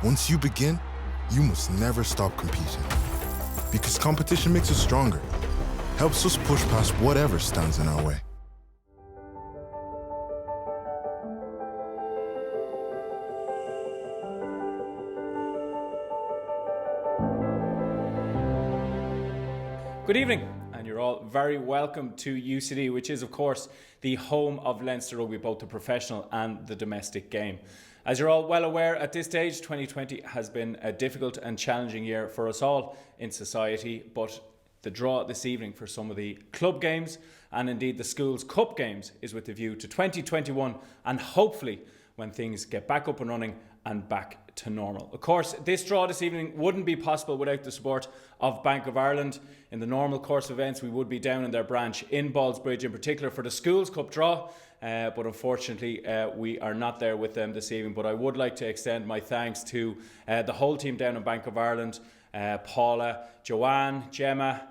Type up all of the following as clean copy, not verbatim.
Once you begin, you must never stop competing. Because competition makes us stronger, helps us push past whatever stands in our way. Good evening, and you're all very welcome to UCD, which is of course the home of Leinster Rugby, both the professional and the domestic game. As you're all well aware, at this stage 2020 has been a difficult and challenging year for us all in society, but the draw this evening for some of the club games and indeed the Schools Cup games is with the view to 2021 and hopefully when things get back up and running and back to normal. Of course, this draw this evening wouldn't be possible without the support of Bank of Ireland. In the normal course of events, we would be down in their branch in Ballsbridge, in particular for the Schools Cup draw, but unfortunately we are not there with them this evening. But I would like to extend my thanks to the whole team down in Bank of Ireland, Paula, Joanne, Gemma,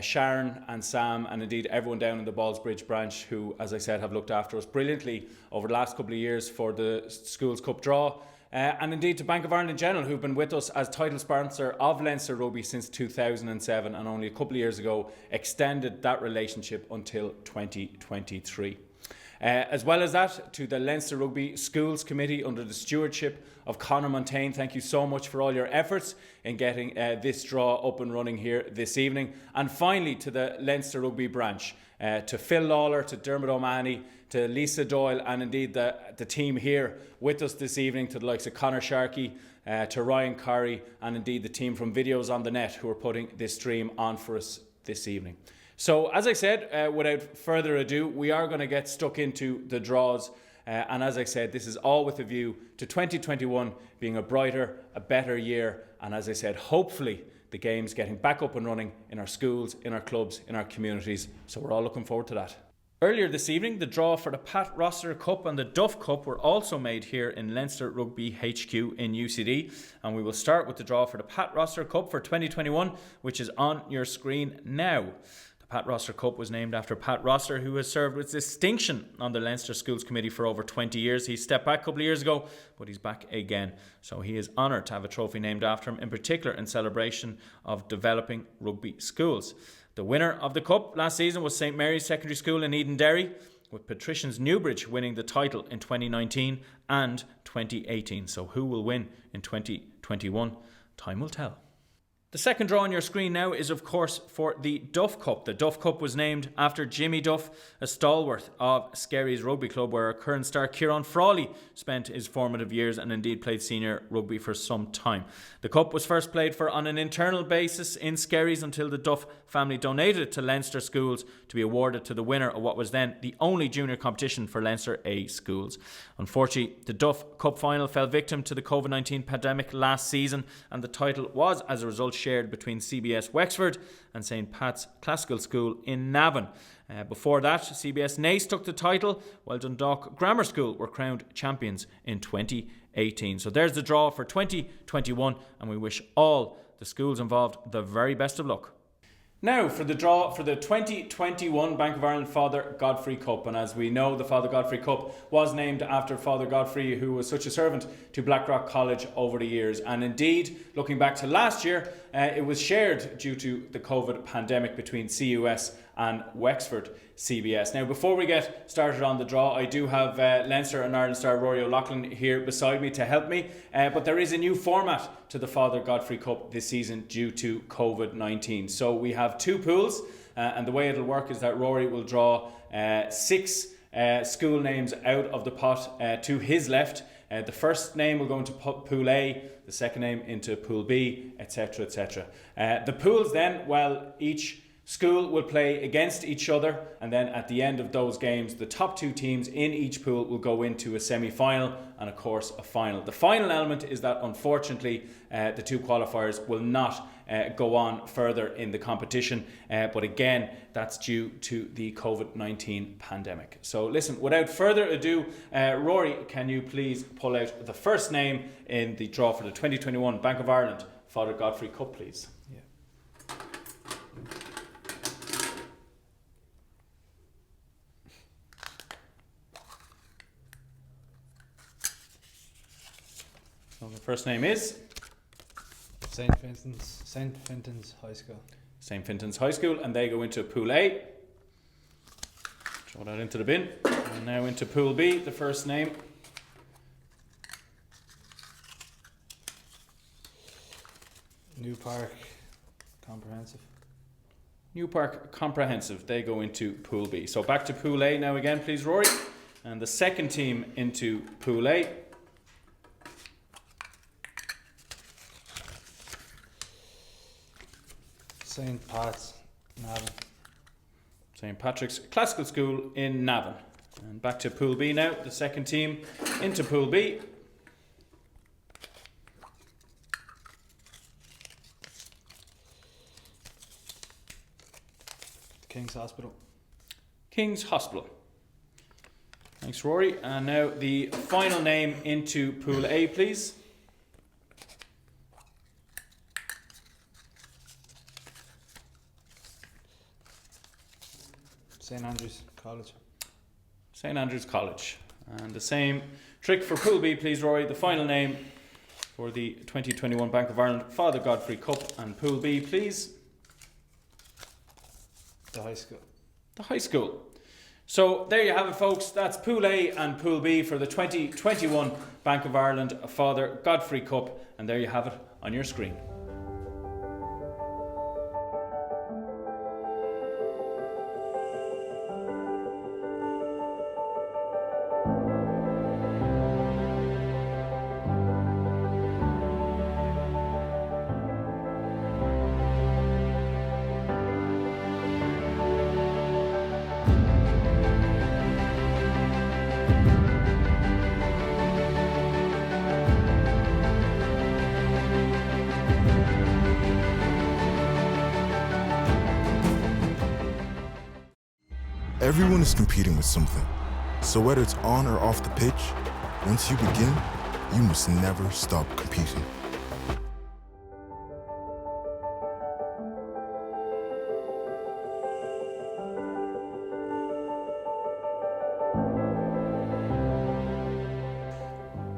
Sharon and Sam, and indeed everyone down in the Ballsbridge branch who, as I said, have looked after us brilliantly over the last couple of years for the Schools Cup draw. And indeed to Bank of Ireland in general, who've been with us as title sponsor of Leinster Rugby since 2007 and only a couple of years ago extended that relationship until 2023. As well as that, to the Leinster Rugby Schools Committee under the stewardship of Conor Montaigne, thank you so much for all your efforts in getting this draw up and running here this evening. And finally to the Leinster Rugby branch, to Phil Lawler, to Dermot O'Mahony, to Lisa Doyle, and indeed the team here with us this evening, to the likes of Conor Sharkey, to Ryan Corrie, and indeed the team from Videos on the Net who are putting this stream on for us this evening. So as I said, without further ado, we are going to get stuck into the draws. And as I said, this is all with a view to 2021 being a brighter, a better year. And as I said, hopefully the games getting back up and running in our schools, in our clubs, in our communities. So we're all looking forward to that. Earlier this evening, the draw for the Pat Roster Cup and the Duff Cup were also made here in Leinster Rugby HQ in UCD. And we will start with the draw for the Pat Roster Cup for 2021, which is on your screen now. Pat Roster Cup was named after Pat Roster, who has served with distinction on the Leinster Schools Committee for over 20 years. He stepped back a couple of years ago, but he's back again. So he is honoured to have a trophy named after him, in particular in celebration of developing rugby schools. The winner of the Cup last season was St Mary's Secondary School in Edenderry, with Patricians Newbridge winning the title in 2019 and 2018. So who will win in 2021? Time will tell. The second draw on your screen now is of course for the Duff Cup. The Duff Cup was named after Jimmy Duff, a stalwart of Skerries Rugby Club, where our current star Kieran Frawley spent his formative years and indeed played senior rugby for some time. The Cup was first played for on an internal basis in Skerries until the Duff family donated it to Leinster schools to be awarded to the winner of what was then the only junior competition for Leinster A schools. Unfortunately, the Duff Cup final fell victim to the COVID-19 pandemic last season, and the title was as a result shared between CBS Wexford and St Pat's Classical School in Navan. Before that, CBS Naas took the title, while Dundalk Grammar School were crowned champions in 2018. So there's the draw for 2021, and we wish all the schools involved the very best of luck. Now for the draw for the 2021 Bank of Ireland Father Godfrey Cup. And as we know, the Father Godfrey Cup was named after Father Godfrey, who was such a servant to Blackrock College over the years. And indeed, looking back to last year, it was shared due to the COVID pandemic between CUS and Wexford CBS. Now, before we get started on the draw, I do have Leinster and Ireland star Rory O'Loughlin here beside me to help me. But there is a new format to the Father Godfrey Cup this season due to COVID-19. So we have two pools, and the way it'll work is that Rory will draw 6 school names out of the pot to his left. The first name will go into Pool A, the second name into Pool B, etc, etc. The pools then, well, each school will play against each other, and then at the end of those games, the top 2 teams in each pool will go into a semi-final and of course a final. The final element is that unfortunately the 2 qualifiers will not go on further in the competition, but again that's due to the COVID-19 pandemic. So listen, without further ado, Rory, can you please pull out the first name in the draw for the 2021 Bank of Ireland Father Godfrey Cup, please? Yeah. Number First name is St. Fintan's High School. St. Fintan's High School, and they go into Pool A. Throw that into the bin. And now into Pool B, the first name. New Park Comprehensive. New Park Comprehensive, they go into Pool B. So back to Pool A now again, please, Rory. And the second team into Pool A. St. Pat's, Navan. St. Patrick's Classical School in Navan. And back to Pool B now, the second team into Pool B. King's Hospital. King's Hospital. Thanks, Rory. And now the final name into Pool A, please. St. Andrews College. St. Andrews College. And the same trick for Pool B, please, Rory. The final name for the 2021 Bank of Ireland Father Godfrey Cup. And Pool B, please. The High School. The High School. So there you have it, folks. That's Pool A and Pool B for the 2021 Bank of Ireland Father Godfrey Cup. And there you have it on your screen. Everyone is competing with something. So whether it's on or off the pitch, once you begin, you must never stop competing.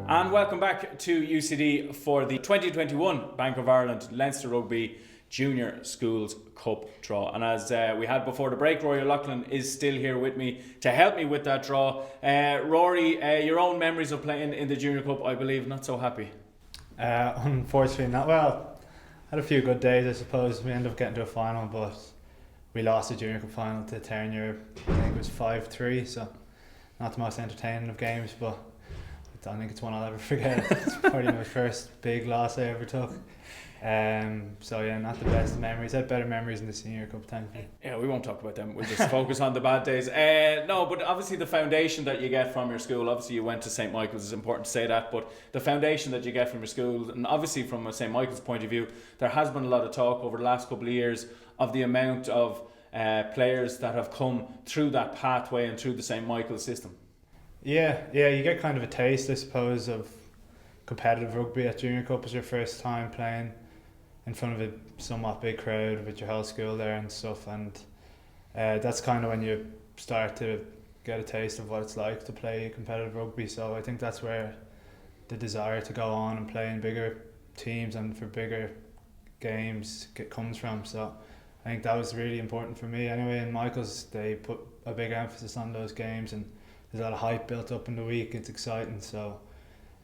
And welcome back to UCD for the 2021 Bank of Ireland Leinster Rugby Junior Schools Cup draw. And as we had before the break, Rory O'Loughlin is still here with me to help me with that draw. Rory, your own memories of playing in the Junior Cup, I believe, not so happy. Unfortunately not. Well, had a few good days, I suppose. We ended up getting to a final, but we lost the Junior Cup final to Ternier. I think it was 5-3, so not the most entertaining of games, but I don't think it's one I'll ever forget. It's probably my first big loss I ever took. So yeah, not the best memories. I had better memories in the Senior Cup, thankfully. Yeah, we won't talk about them. We'll just focus on the bad days. No, but obviously the foundation that you get from your school, obviously you went to St. Michael's, it's important to say that, but the foundation that you get from your school, and obviously from a St. Michael's point of view, there has been a lot of talk over the last couple of years of the amount of players that have come through that pathway and through the St. Michael's system. Yeah, you get kind of a taste, I suppose, of competitive rugby at Junior Cup. It's your first time playing in front of a somewhat big crowd with your whole school there and stuff, and that's kind of when you start to get a taste of what it's like to play competitive rugby. So I think that's where the desire to go on and play in bigger teams and for bigger games comes from. So I think that was really important for me anyway. In Michael's, they put a big emphasis on those games, and there's a lot of hype built up in the week. It's exciting, so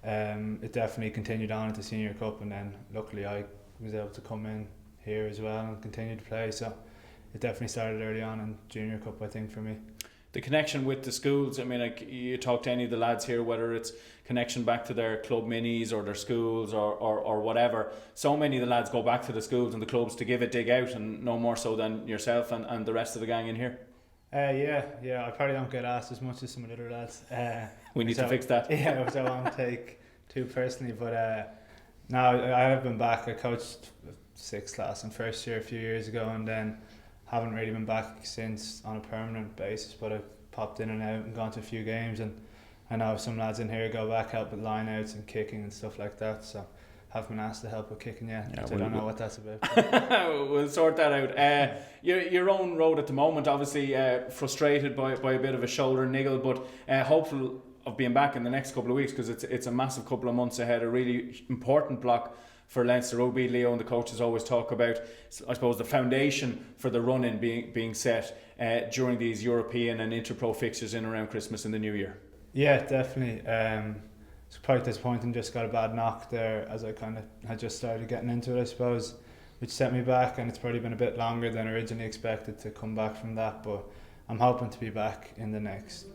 it definitely continued on at the Senior Cup, and then luckily I was able to come in here as well and continue to play. So it definitely started early on in Junior Cup, I think, for me. The connection with the schools, I mean, like you talk to any of the lads here, whether it's connection back to their club minis or their schools or whatever, so many of the lads go back to the schools and the clubs to give a dig out, and no more so than yourself and the rest of the gang in here. Yeah, I probably don't get asked as much as some of the other lads. We need to fix that. Yeah, which I won't take too personally, but no, I have been back. I coached 6th class in first year a few years ago, and then haven't really been back since on a permanent basis, but I've popped in and out and gone to a few games, and I know some lads in here go back help with line-outs and kicking and stuff like that, so haven't been asked to help with kicking yet, I don't know what that's about. We'll sort that out. Your own road at the moment, obviously frustrated by a bit of a shoulder niggle, but of being back in the next couple of weeks, because it's a massive couple of months ahead, a really important block for Leinster Rugby. Leo and the coaches always talk about, I suppose, the foundation for the run-in being set during these European and Interpro fixtures in around Christmas and the New Year. Yeah, definitely. It's quite disappointing, just got a bad knock there as I kind of had just started getting into it, I suppose, which set me back, and it's probably been a bit longer than originally expected to come back from that, but I'm hoping to be back in the next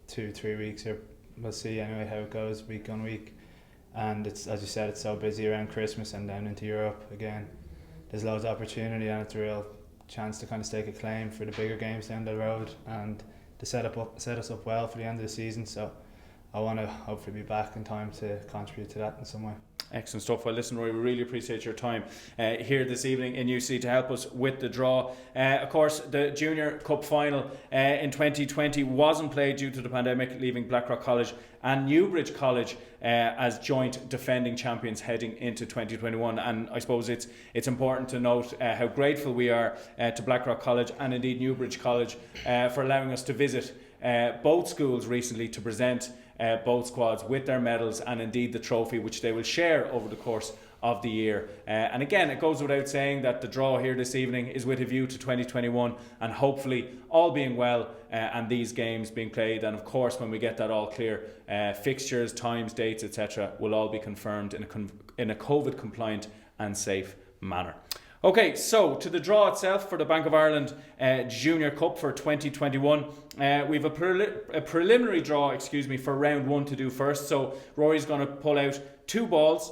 2-3 weeks, or we'll see anyway how it goes week on week. And it's, as you said, it's so busy around Christmas and then into Europe again. There's loads of opportunity, and it's a real chance to kind of stake a claim for the bigger games down the road and to set us up well for the end of the season. So I want to hopefully be back in time to contribute to that in some way. Excellent stuff. Well, listen, Rory, we really appreciate your time here this evening in UC to help us with the draw. Of course, the Junior Cup final in 2020 wasn't played due to the pandemic, leaving Blackrock College and Newbridge College as joint defending champions heading into 2021. And I suppose it's important to note how grateful we are to Blackrock College and indeed Newbridge College for allowing us to visit both schools recently to present both squads with their medals and indeed the trophy, which they will share over the course of the year. And again, it goes without saying that the draw here this evening is with a view to 2021, and hopefully all being well and these games being played, and of course when we get that all clear, fixtures, times, dates, etc. will all be confirmed in a COVID compliant and safe manner. Okay, so to the draw itself for the Bank of Ireland Junior Cup for 2021. We've a preliminary draw, for round one to do first. So Rory's going to pull out 2 balls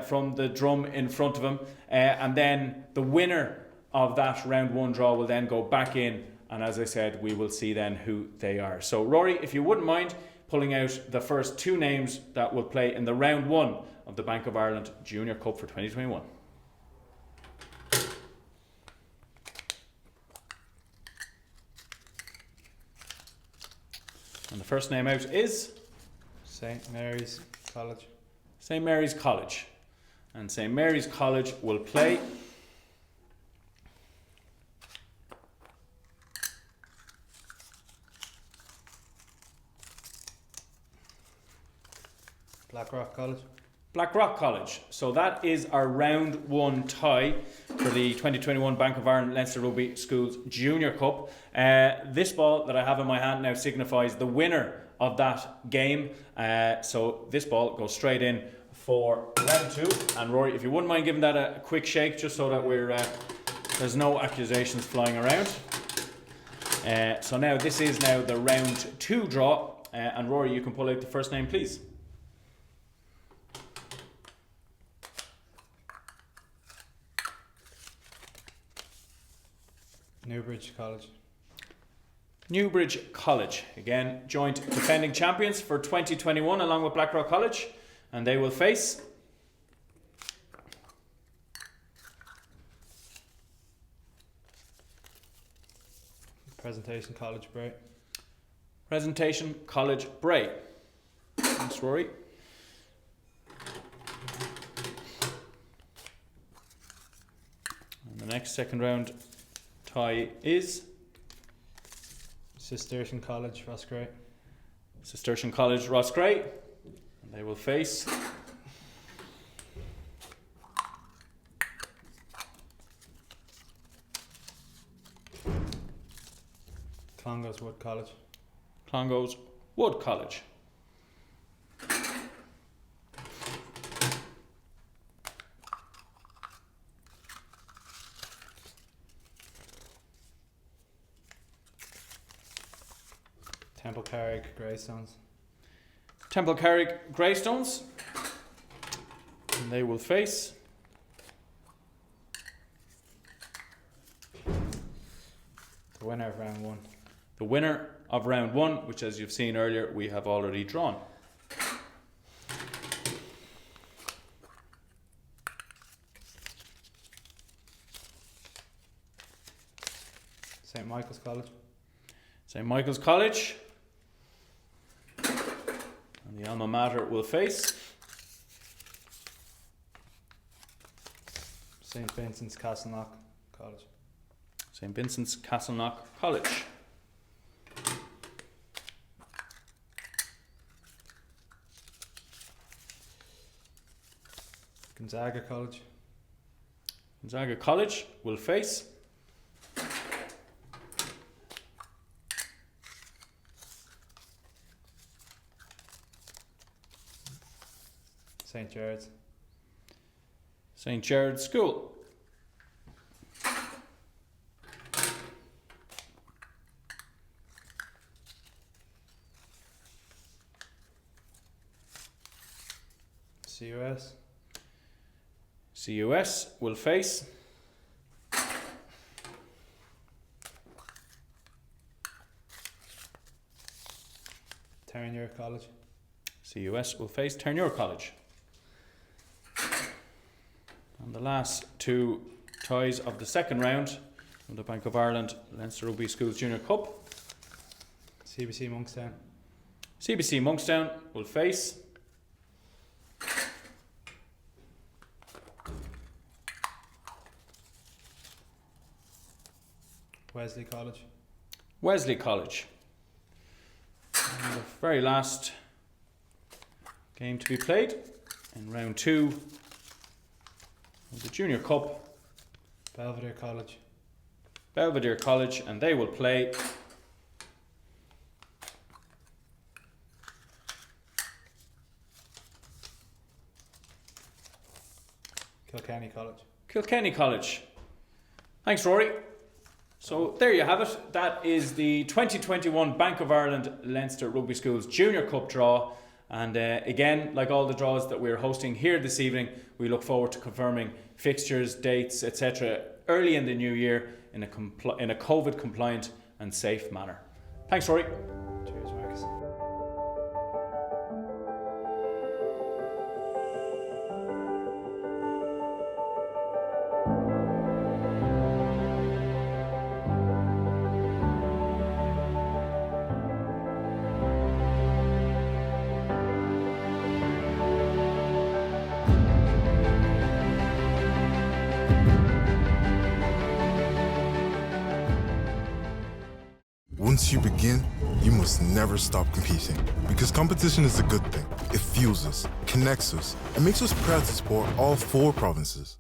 from the drum in front of him, and then the winner of that round one draw will then go back in, and as I said, we will see then who they are. So Rory, if you wouldn't mind pulling out the first 2 names that will play in the round one of the Bank of Ireland Junior Cup for 2021. And the first name out is St Mary's College. St Mary's College. And St Mary's College will play Blackrock College. Blackrock College. So that is our round one tie for the 2021 Bank of Ireland Leinster Rugby Schools Junior Cup. This ball that I have in my hand now signifies the winner of that game. So this ball goes straight in for round 2. And Rory, if you wouldn't mind giving that a quick shake, just so that there's no accusations flying around. So now this is now the round 2 draw. And Rory, you can pull out the first name, please. Newbridge College. Newbridge College, again, joint defending champions for 2021 along with Blackrock College, and they will face Presentation College Bray. Presentation College Bray. Thanks, Rory. And the next second round tie is Cistercian College Roscrea. Cistercian College Roscrea, and they will face Clongowes Wood College. Clongowes Wood College. Temple Carrick Greystones. Temple Carrick Greystones, and they will face The winner of round 1. the winner of round 1, which, as you've seen earlier, we have already drawn. St Michael's College. St Michael's College, and the alma mater will face St Vincent's Castleknock College. St Vincent's Castleknock College. Gonzaga College. Gonzaga College will face St. Gerard's. St. Gerard's School. CUS. CUS will face Terenure College. CUS will face Terenure College. And the last two ties of the second round of the Bank of Ireland Leinster Rugby Schools Junior Cup. CBC Monkstown. CBC Monkstown will face Wesley College. Wesley College. And the very last game to be played in round 2 of the Junior Cup. Belvedere College. Belvedere College, and they will play Kilkenny College. Kilkenny College. Thanks, Rory. So there you have it. That is the 2021 Bank of Ireland Leinster Rugby Schools Junior Cup draw. And again, like all the draws that we're hosting here this evening, we look forward to confirming fixtures, dates, etc. early in the new year in a COVID compliant and safe manner. Thanks, Rory. Cheers, Marcus. Once you begin, you must never stop competing. Because competition is a good thing. It fuels us, connects us, and makes us proud to support all 4 provinces.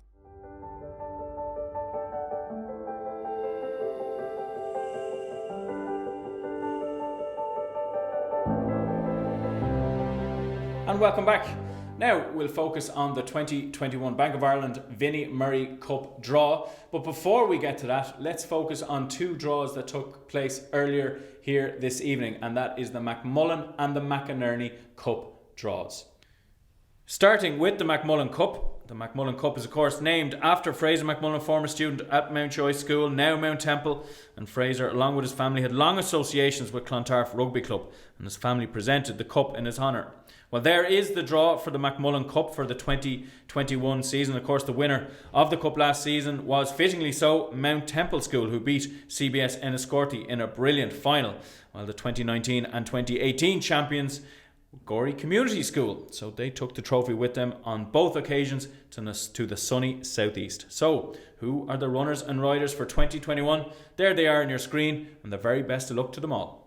And welcome back. Now we'll focus on the 2021 Bank of Ireland Vinnie Murray Cup draw. But before we get to that, let's focus on 2 draws that took place earlier here this evening, and that is the Mcmullen and the McInerney Cup draws. Starting with the Mcmullen Cup. The Mcmullen Cup is of course named after Fraser McMullen, former student at Mountjoy School, now Mount Temple, and Fraser, along with his family, had long associations with Clontarf Rugby Club, and his family presented the cup in his honour. Well, there is the draw for the Mcmullen Cup for the 2021 season. Of course, the winner of the Cup last season was, fittingly so, Mount Temple School, who beat CBS Enniscorthy in a brilliant final, while the 2019 and 2018 champions, Gorey Community School. So they took the trophy with them on both occasions to the sunny southeast. So, who are the runners and riders for 2021? There they are on your screen, and the very best of luck to them all.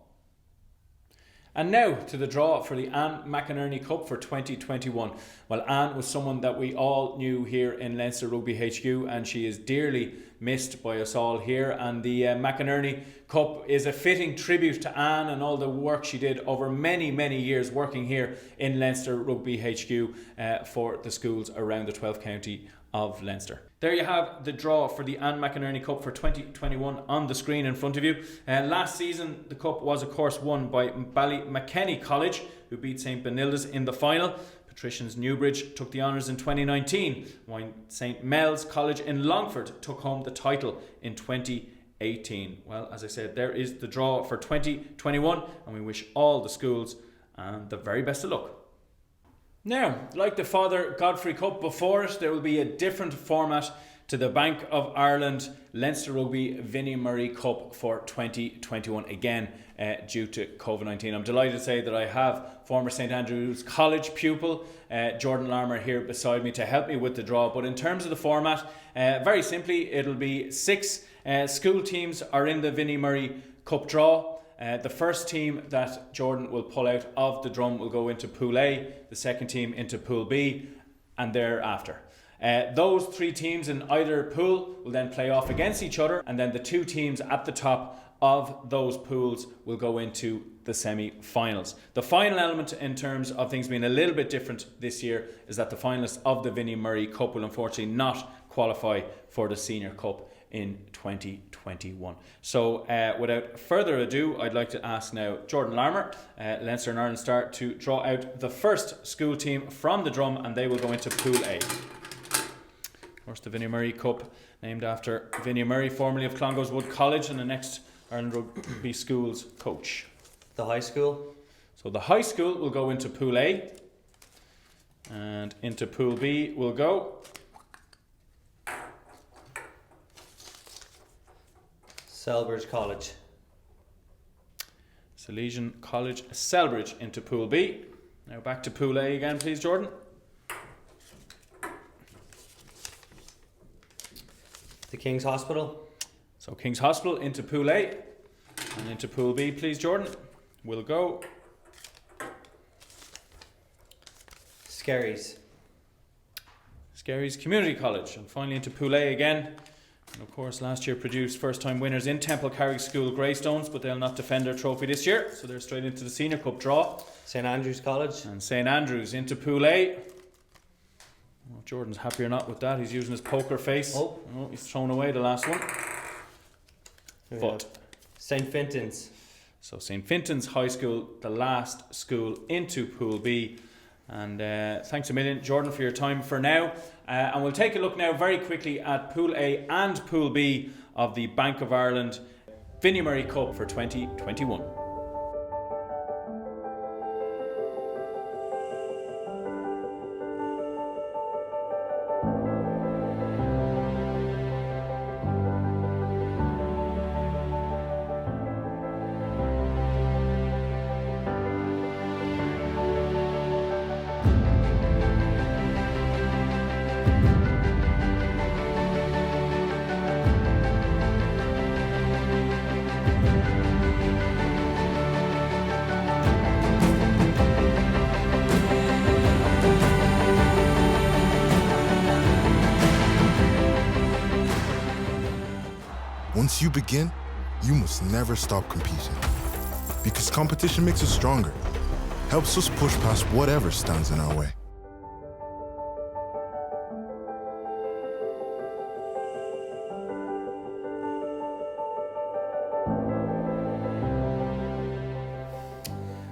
And now to the draw for the Anne McInerney Cup for 2021. Well, Anne was someone that we all knew here in Leinster Rugby HQ, and she is dearly missed by us all here. And the McInerney Cup is a fitting tribute to Anne and all the work she did over many, many years working here in Leinster Rugby HQ for the schools around the 12th county of Leinster. There you have the draw for the Anne McInerney Cup for 2021 on the screen in front of you. Last season, the cup was of course won by Ballymckenny College, who beat St Benilde's in the final. Patricians Newbridge took the honours in 2019, while St Mel's College in Longford took home the title in 2018. Well, as I said, there is the draw for 2021, and we wish all the schools the very best of luck. Now, like the Father Godfrey Cup before it, there will be a different format to the Bank of Ireland Leinster Rugby Vinnie Murray Cup for 2021, again due to COVID-19. I'm delighted to say that I have former St Andrews College pupil Jordan Larmer here beside me to help me with the draw. But in terms of the format, very simply, it'll be 6 school teams are in the Vinnie Murray Cup draw. The first team that Jordan will pull out of the drum will go into Pool A, the second team into Pool B, and thereafter. Those 3 teams in either pool will then play off against each other, and then the 2 teams at the top of those pools will go into the semi-finals. The final element in terms of things being a little bit different this year is that the finalists of the Vinnie Murray Cup will unfortunately not qualify for the Senior Cup in 2021. So without further ado, I'd like to ask now Jordan Larmour, Leinster and Ireland star, to draw out the first school team from the drum, and they will go into Pool A. Of course, the Vinnie Murray Cup, named after Vinnie Murray, formerly of Clongowes Wood College and the next Ireland Rugby Schools coach. The high school. So the high school will go into Pool A, and into Pool B will go Selbridge College. Salesian College Selbridge into Pool B. Now back to Pool A again, please, Jordan. The King's Hospital. So King's Hospital into Pool A, and into Pool B, please, Jordan, will go Skerries. Skerries Community College, and finally into Pool A again. And of course, last year produced first-time winners in Temple Carrick School Greystones, but they'll not defend their trophy this year, so they're straight into the Senior Cup draw. St Andrews College. And St Andrews into Pool A. Oh, Jordan's happy or not with that. He's using his poker face. Oh, He's thrown away the last one. But St Fintan's. So St Fintan's High School, the last school into Pool B. And thanks a million, Jordan, for your time for now. And we'll take a look now very quickly at Pool A and Pool B of the Bank of Ireland Vinnie Murray Cup for 2021. Once you begin, you must never stop competing. Because competition makes us stronger, helps us push past whatever stands in our way.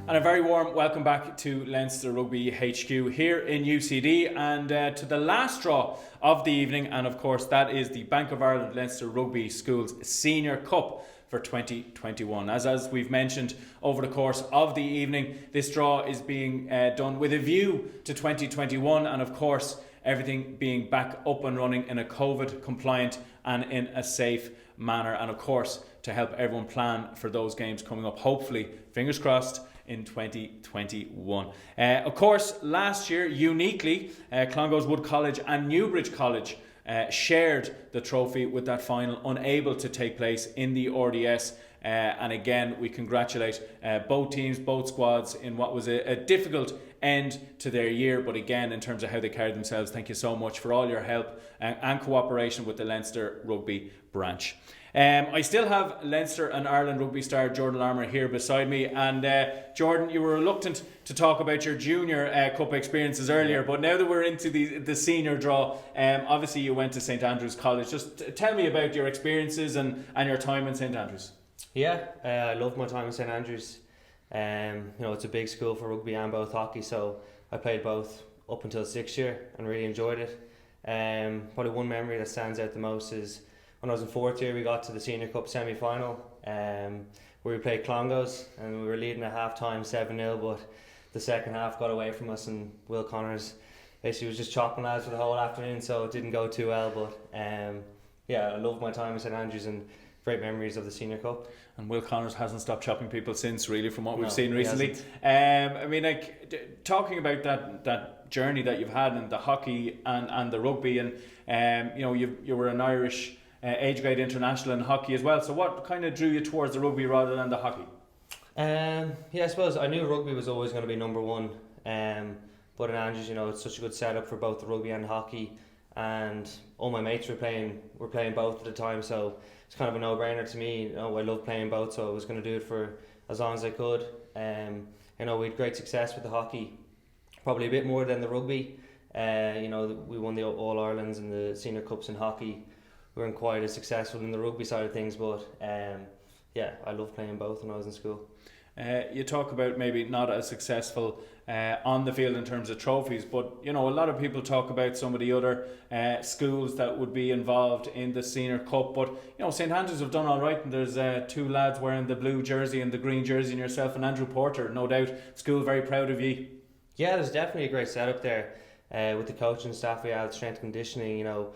And a very warm welcome back to Leinster Rugby HQ here in UCD, and to the last draw of the evening, and of course that is the Bank of Ireland Leinster Rugby Schools Senior Cup for 2021. As we've mentioned over the course of the evening, this draw is being done with a view to 2021, and of course everything being back up and running in a COVID compliant and in a safe manner, and of course to help everyone plan for those games coming up, hopefully, fingers crossed, in 2021. Of course, last year, uniquely, Clongowes Wood College and Newbridge College shared the trophy with that final, unable to take place in the RDS. And again, we congratulate both teams, both squads, in what was a difficult end to their year. But again, in terms of how they carried themselves, thank you so much for all your help and cooperation with the Leinster Rugby branch. I still have Leinster and Ireland rugby star Jordan Larmour here beside me, and Jordan, you were reluctant to talk about your junior cup experiences earlier, but now that we're into the senior draw, obviously you went to St Andrews College. Just tell me about your experiences and your time in St Andrews. Yeah, I loved my time in St Andrews. It's a big school for rugby and both hockey, so I played both up until 6th year and really enjoyed it. Probably one memory that stands out the most is when I was in 4th year, we got to the Senior Cup semi-final, where we played Clongowes, and we were leading at half-time 7-0, but the second half got away from us, and Will Connors basically was just chopping lads for the whole afternoon, so it didn't go too well. But I loved my time in St Andrews and great memories of the Senior Cup. And Will Connors hasn't stopped chopping people since, really, from what we've seen recently. Talking about that journey that you've had in the hockey and the rugby, and you were an Irish age grade international in hockey as well. So what kind of drew you towards the rugby rather than the hockey? I suppose I knew rugby was always going to be number one. But in Andrews, it's such a good setup for both the rugby and hockey. and all my mates were playing both at the time, so it's kind of a no-brainer to me. You know, I love playing both, so I was going to do it for as long as I could. You know, we had great success with the hockey, probably a bit more than the rugby. You know, we won the All-Irelands and the Senior Cups in hockey. We weren't quite as successful in the rugby side of things, but yeah, I loved playing both when I was in school. You talk about maybe not as successful on the field in terms of trophies, but you know, a lot of people talk about some of the other schools that would be involved in the Senior Cup, but you know, St Andrews have done all right, and there's two lads wearing the blue jersey and the green jersey, and yourself and Andrew Porter, no doubt. School very proud of you. Yeah, there's definitely a great setup there with the coaching staff we have, strength conditioning. You know,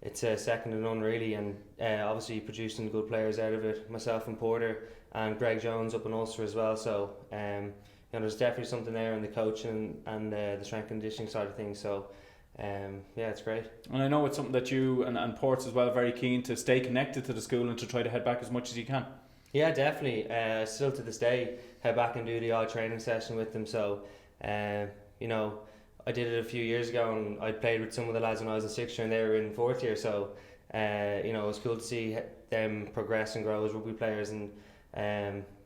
it's second to none really, and obviously producing good players out of it. Myself and Porter and Greg Jones up in Ulster as well. So you know, there's definitely something there in the coaching and the strength conditioning side of things. So yeah, it's great. And I know it's something that you and Ports as well are very keen to stay connected to the school and to try to head back as much as you can. Yeah, definitely. Still to this day, head back and do the odd training session with them. So you know, I did it a few years ago, and I played with some of the lads when I was in sixth year and they were in fourth year. So you know, it was cool to see them progress and grow as rugby players, and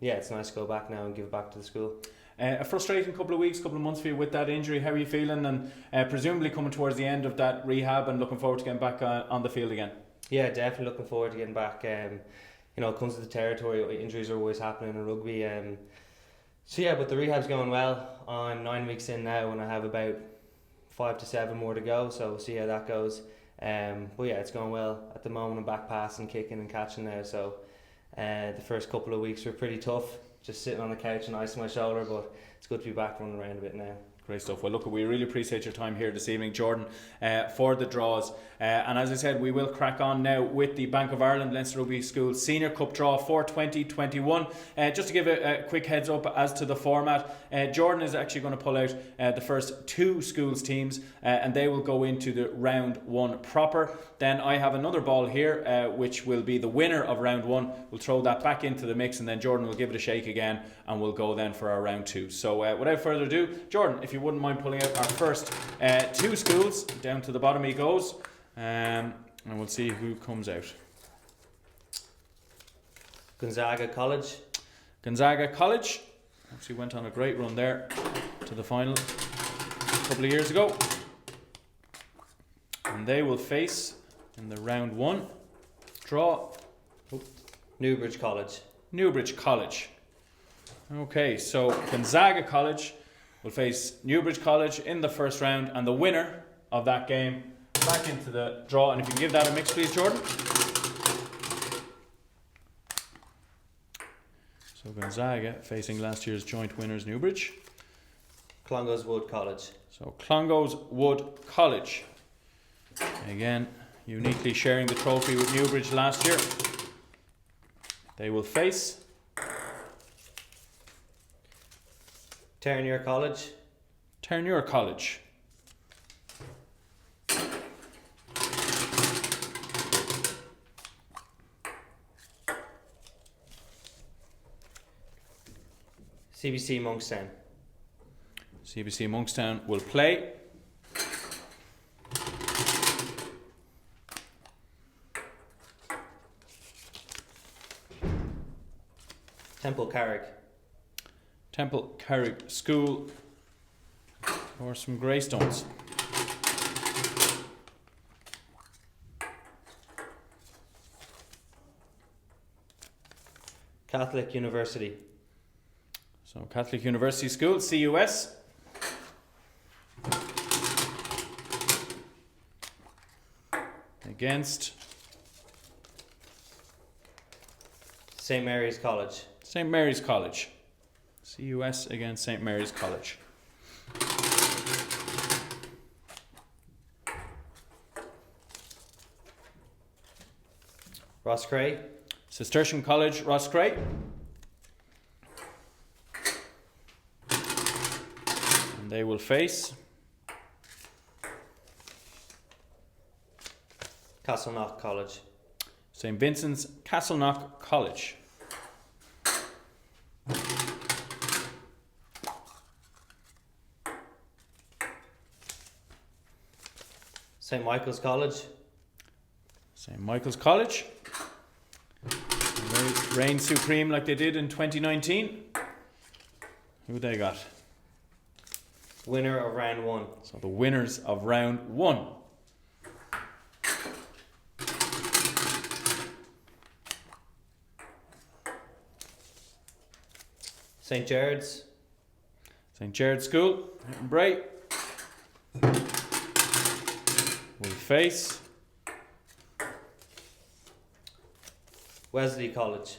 yeah, it's nice to go back now and give back to the school. A frustrating couple of months for you with that injury. How are you feeling, and presumably coming towards the end of that rehab and looking forward to getting back on the field again? Yeah, definitely looking forward to getting back. You know, it comes to the territory, injuries are always happening in rugby. So yeah, but the rehab's going well. I'm 9 weeks in now, and I have about 5 to 7 more to go, so we'll see how that goes. But yeah, it's going well at the moment. I'm back passing, kicking and catching now, so the first couple of weeks were pretty tough, just sitting on the couch and icing my shoulder, but it's good to be back running around a bit now. Great stuff. Well, look, we really appreciate your time here this evening, Jordan, for the draws. And as I said, we will crack on now with the Bank of Ireland Leinster Rugby Schools Senior Cup draw for 2021. Just to give a quick heads up as to the format, Jordan is actually going to pull out the first 2 schools teams, and they will go into the round 1 proper. Then I have another ball here, which will be the winner of round 1. We'll throw that back into the mix, and then Jordan will give it a shake again, and we'll go then for our round 2. So without further ado, Jordan, if you wouldn't mind pulling out our first 2 schools, down to the bottom he goes, and we'll see who comes out. Gonzaga College. Gonzaga College actually went on a great run there to the final a couple of years ago, and they will face in the round 1 draw Newbridge College. Newbridge College. Okay, so Gonzaga College will face Newbridge College in the first round, and the winner of that game back into the draw. And if you can give that a mix, please, Jordan. So Gonzaga facing last year's joint winners Newbridge. Clongowes Wood College. So Clongowes Wood College, again uniquely sharing the trophy with Newbridge last year. They will face Terranure College. Terranure College. CBC Monkstown. CBC Monkstown will play Temple Carrick. Temple Carrick School or some Greystones. Catholic University. So Catholic University School, CUS. Against St Mary's College. St Mary's College. CUS against St Mary's College. Roscrea. Cistercian College, Roscrea. And they will face Castleknock College. St Vincent's Castleknock College. St St Michael's College. St Michael's College. They reign supreme like they did in 2019. Who they got? Winner of round 1. So the winners of round 1. St Gerard's. St Gerard's School, Bray, will face Wesley College.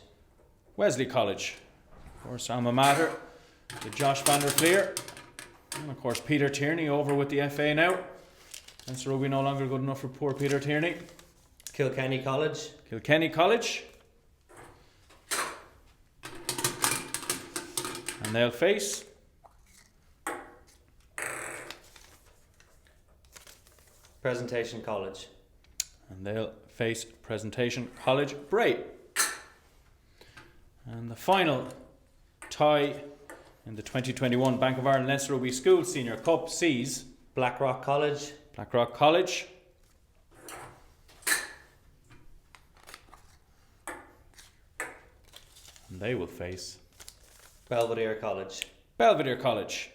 Wesley College. Of course, alma mater to Josh van der Fleer. And of course, Peter Tierney over with the FA now. Leinster Rugby no longer good enough for poor Peter Tierney. Kilkenny College. Kilkenny College. And they'll face Presentation College. And they'll face Presentation College Bray. And the final tie in the 2021 Bank of Ireland Leinster Rugby Schools Senior Cup sees Blackrock College. Blackrock College and they will face Belvedere College. Belvedere College.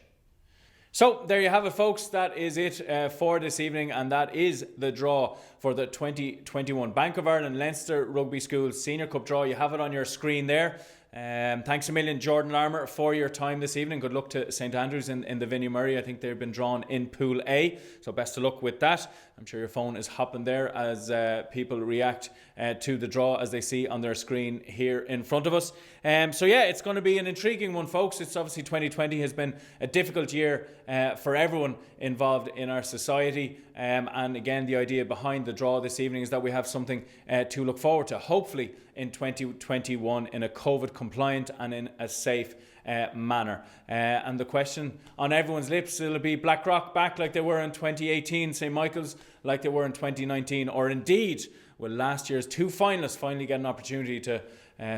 So there you have it, folks. That is it for this evening, and that is the draw for the 2021 Bank of Ireland Leinster Rugby Schools Senior Cup draw. You have it on your screen there. Thanks a million, Jordan Larmour, for your time this evening. Good luck to St Andrews in the Vinnie Murray. I think they've been drawn in Pool A, so best of luck with that. I'm sure your phone is hopping there as people react to the draw as they see on their screen here in front of us. So yeah, it's going to be an intriguing one, folks. It's obviously 2020 has been a difficult year for everyone involved in our society. And again, the idea behind the draw this evening is that we have something to look forward to, hopefully in 2021 in a COVID compliant and in a safe manner. And the question on everyone's lips, will it be Blackrock back like they were in 2018, St Michael's like they were in 2019, or indeed will last year's two finalists finally get an opportunity to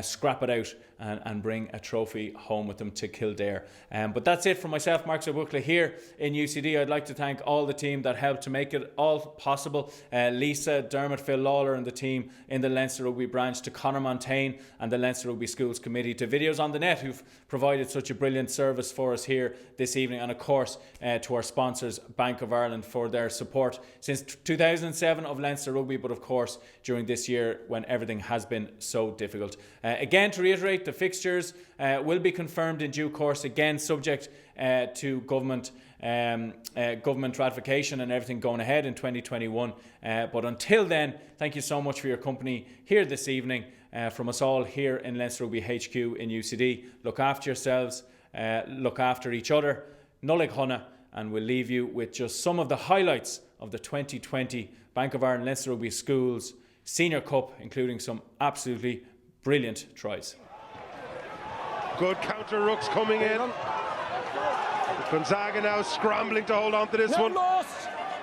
scrap it out and bring a trophy home with them to Kildare. But that's it from myself, Mark Zabuckle, here in UCD. I'd like to thank all the team that helped to make it all possible. Lisa, Dermot, Phil Lawler and the team in the Leinster Rugby branch, to Conor Montaigne and the Leinster Rugby Schools Committee, to Videos on the Net, who've provided such a brilliant service for us here this evening, and of course to our sponsors, Bank of Ireland, for their support since 2007 of Leinster Rugby, but of course during this year when everything has been so difficult. Again, to reiterate, the fixtures will be confirmed in due course, again subject to government ratification and everything going ahead in 2021. But until then, thank you so much for your company here this evening. From us all here in Leinster Rugby HQ in UCD, look after yourselves, look after each other, Nullig Hunna, and we'll leave you with just some of the highlights of the 2020 Bank of Ireland Leinster Rugby Schools Senior Cup, including some absolutely brilliant tries. Good counter rooks coming in. Gonzaga now scrambling to hold on to this one.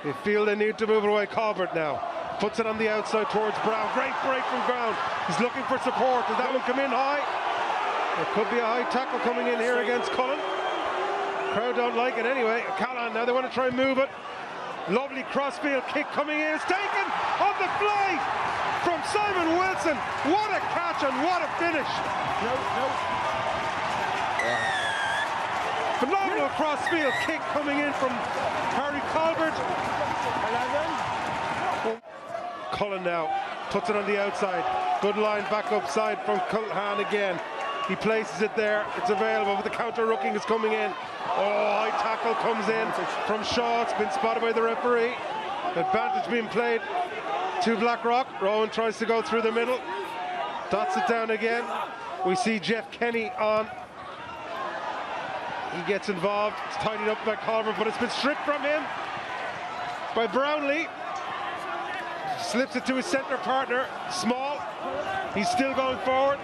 They feel they need to move away. Colbert now puts it on the outside towards Brown. Great break from Brown. He's looking for support. Does that one come in high? There could be a high tackle coming in here against Cullen. Crowd don't like it anyway. Callan now, they want to try and move it. Lovely crossfield kick coming in. It's taken on the fly from Simon Wilson. What a catch and what a finish. Phenomenal crossfield kick coming in from Harry Colbert. Cullen now puts it on the outside. Good line back upside from Culhan again. He places it there. It's available, but the counter rooking is coming in. Oh, high tackle comes in from Shaw. It's been spotted by the referee. Advantage being played to Blackrock. Rowan tries to go through the middle. Dots it down again. We see Jeff Kenny on. He gets involved. It's tidied up by Colbert, but it's been stripped from him by Brownlee. Slips it to his centre partner, Small. He's still going forward.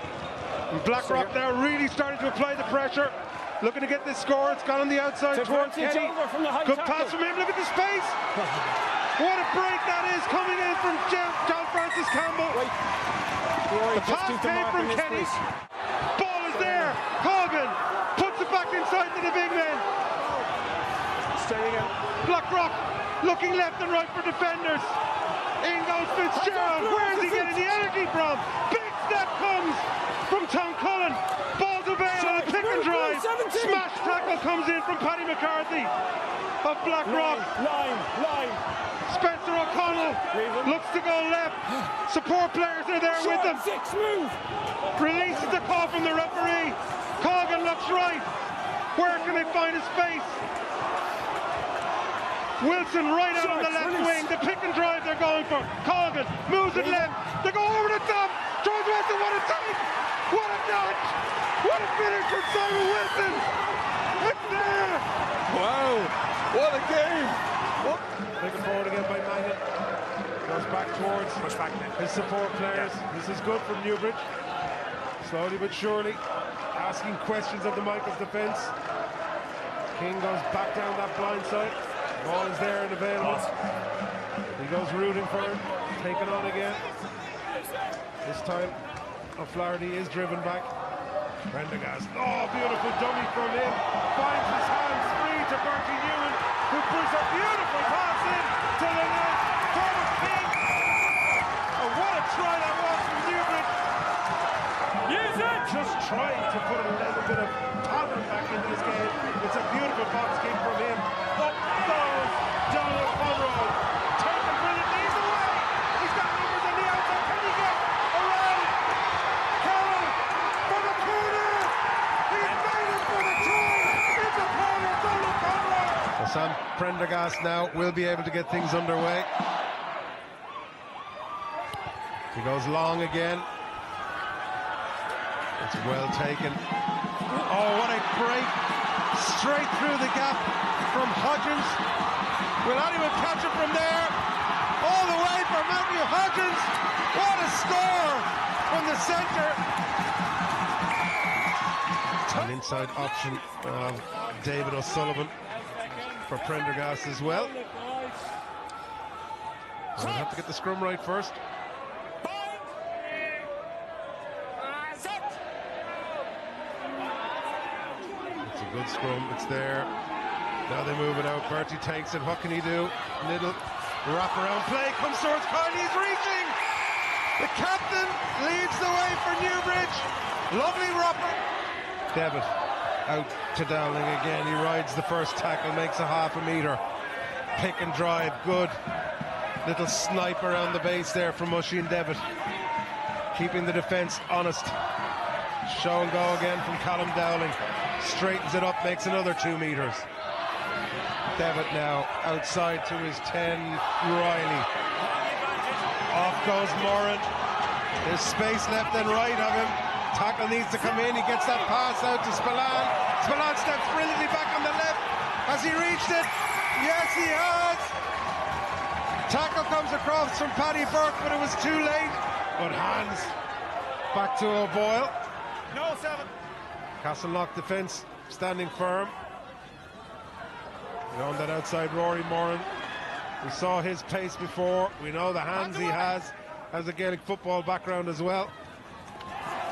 And Blackrock now really starting to apply the pressure. Looking to get this score. It's gone on the outside towards Kenny. Good pass from him. Look at the space. What a break that is coming in from John Francis Campbell. The pass came from Kenny. Ball is there. Colgan puts it back inside to the big men. Blackrock looking left and right for defenders. In goes Fitzgerald. Where's he getting the energy from? Big step comes from Cullen. Ball to Bale on a pick and drive. Smash tackle comes in from Paddy McCarthy of Blackrock. Line. Spencer O'Connell looks to go left. Support players are there with him. Releases the call from the referee. Colgan looks right. Where can they find his face? Wilson right out on the left wing. The pick and drive they're going for. Colgan moves it left. They go over the top. George Wilson, what a take! What a dodge! What a finish from Simon Wilson! It's there! Wow, what a game! Taken forward again by Mangan. Goes back towards his support players. This is good from Newbridge. Slowly but surely asking questions of the Michaels defence. King goes back down that blind side. Ball is there and available. He goes rooting for him. Taken on again. This time O'Flaherty is driven back. Prendergast. Oh, beautiful dummy from him. Finds his hands free to Bertie Newman, who puts a beautiful pass in to the net. Thomas King. Oh, what a try that was from Newbridge. Use it! Just trying to put a little bit of pattern back into this game. It's a beautiful box kick from him. Up goes Donald Conroy. Taken brilliantly. He's away. He's got numbers on the outside. Can he get around? Carroll for the corner. He's made it for the try. In the corner, Donald Conroy. Sam Prendergast now will be able to get things underway. He goes long again. It's well taken. Oh, what a break. Straight through the gap from Hodgins. Will anyone catch it from there? All the way for Matthew Hodgins. What a score from the centre. An inside option of David O'Sullivan for Prendergast as well. We'll have to get the scrum right first. Good scrum, it's there. Now they move it out. Bertie takes it. What can he do? Little wrap-around play comes towards Carney. He's reaching. The captain leads the way for Newbridge. Lovely wrapper. Devitt out to Dowling again. He rides the first tackle, makes a half a metre. Pick and drive, good. Little snipe around the base there from Oisin Devitt. Keeping the defence honest. Show and go again from Callum Dowling. Straightens it up, makes another 2 metres. Devitt now outside to his 10, Riley. Off goes Moran. There's space left and right of him. Tackle needs to come in. He gets that pass out to Spillane. Spillane steps brilliantly back on the left. Has he reached it? Yes, he has. Tackle comes across from Paddy Burke, but it was too late. Good hands. Back to O'Boyle. No, 7. Castleknock defence standing firm. On that outside, Rory Moran. We saw his pace before. We know the hands he has a Gaelic football background as well.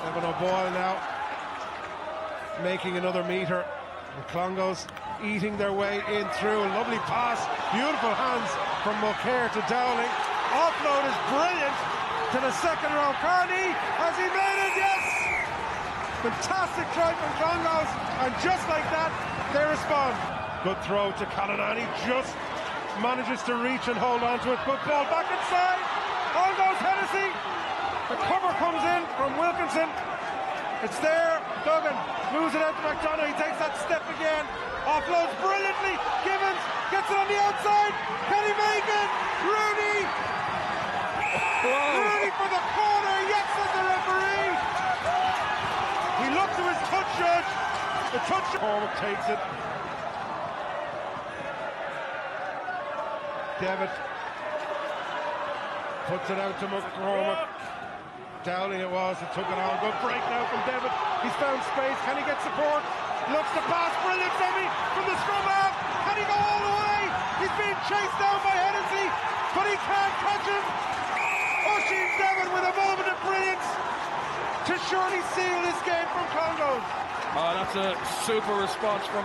Evan O'Boyle now making another metre. The Clongos eating their way in through. A lovely pass. Beautiful hands from Mulcair to Dowling. Offload is brilliant to the second row. Carney, has he made it? Yes! Fantastic try from Clongos, and just like that, they respond. Good throw to Callanan. He just manages to reach and hold on to it. Good ball back inside. On goes Hennessy. The cover comes in from Wilkinson. It's there. Duggan moves it out to McDonough. He takes that step again. Offloads brilliantly. Gibbons gets it on the outside. Can he make it? Rooney. Rooney for the corner. Yes, says the referee. He looked to his touch judge. The touch Cormac takes it. Devitt puts it out to McCormack. Dowling it was that took it on. Good break now from Devitt. He's found space. Can he get support? Looks to pass. Brilliant from the scrum half. Can he go all the way? He's being chased down by Hennessy, but he can't catch him. Oisin Devitt with a moment of brilliance to surely seal this game from Clongowes. Oh, that's a super response from